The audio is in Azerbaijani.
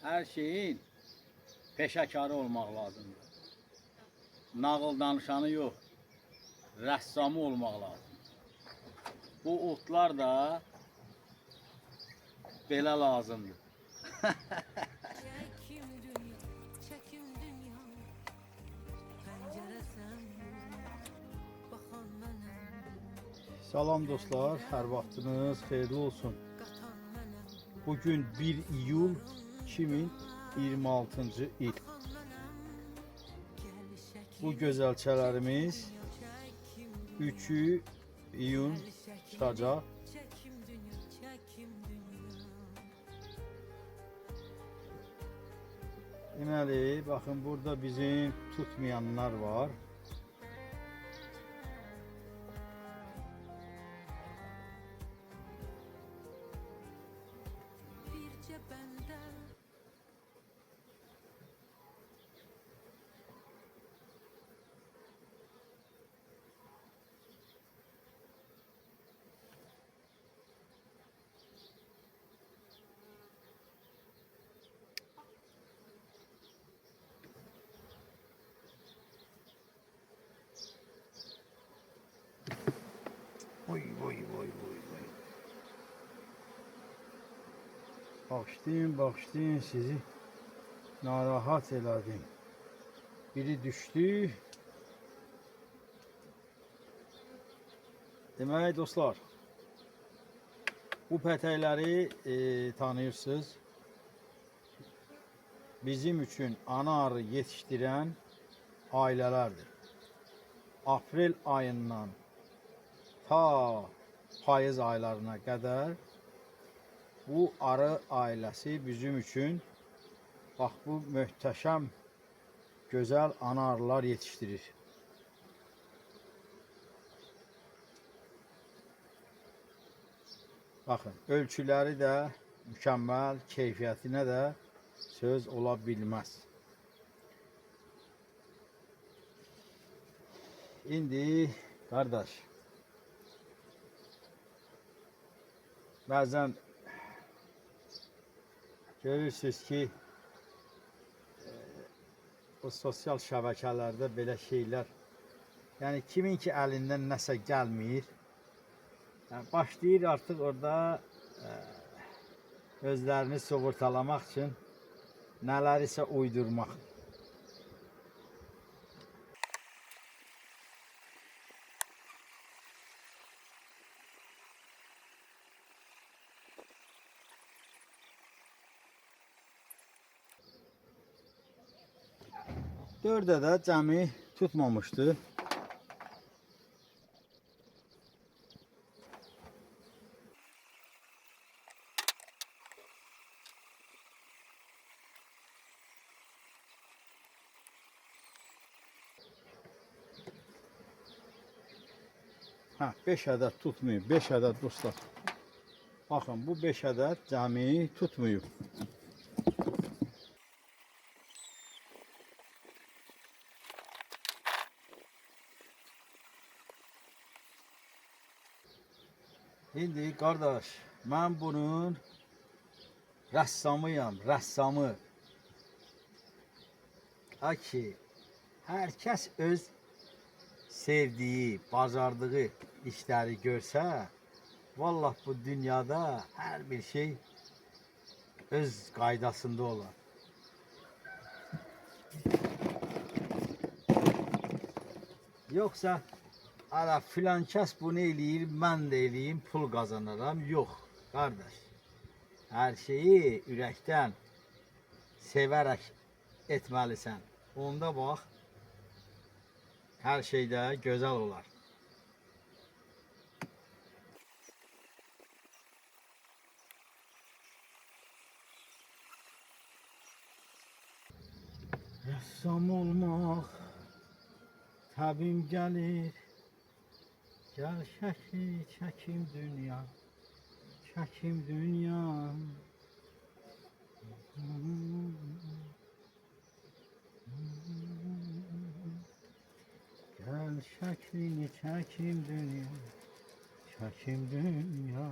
Her şeyin peşəkarı olmaq lazımdır. Nağıl danışanı yox, rəssamı olmaq lazımdır. Bu otlar da belə lazımdır. Çekim dünya, çekim dünya. Pəncərəsən, baxan mənəm, Salam dostlar, hər vaxtınız xeyirli olsun. qatan mənəm, Bugün 1 iyul 2026-cı il. baxan mənəm. Gəl şəkil Bu gözəlçələrimiz çəkim 3-ü iyun çıxacaq. çəkim dünya, çəkim dünya. Deməli, baxın burada bizim tutmayanlar var. Bircə bəndə Oy oy oy oy oy. Bağışlayın sizi narahat elədim. Biri düşdü. Demək dostlar, bu pətəkləri tanıyırsınız. Bizim üçün ana arı yetişdirən ailələrdir. Aprel ayından ta payız aylarına qədər bu arı ailəsi bizim üçün bax bu möhtəşəm gözəl ana arılar yetişdirir. Baxın, ölçüləri də mükəmməl, keyfiyyətinə də söz ola bilməz. İndi qardaş, bəzən görürsünüz ki, bu sosial şəbəkələrdə belə şeylər, yəni kimin ki əlindən nəsə gəlmir, yəni başlayır artıq orada özlərini sığortalamaq üçün nələrisə uydurmaq. Dördə də cəmi tutmamışdı. Hə, 5 ədəd tutmayıb, 5 ədəd dostlar. Baxın, bu 5 ədəd cəmi tutmayıb. İndi qardaş, mən bunun rəssamıyam, rəssamı. Ha ki, hər kəs öz sevdiyi, bacardığı işləri görsə, vallah bu dünyada hər bir şey öz qaydasında olar. Yoxsa ala filan kəs bunu eləyir, mən də eləyim, pul qazanaram. Yox, qardaş. Hər şeyi ürəkdən sevərək etməlisən. Onda bax, hər şey də gözəl olar. Rəssam olmaq təbim gəlir. Gəl şəkil çəkim dünya, çəkim dünya. Gəl şəklini çəkim dünya, çəkim dünya.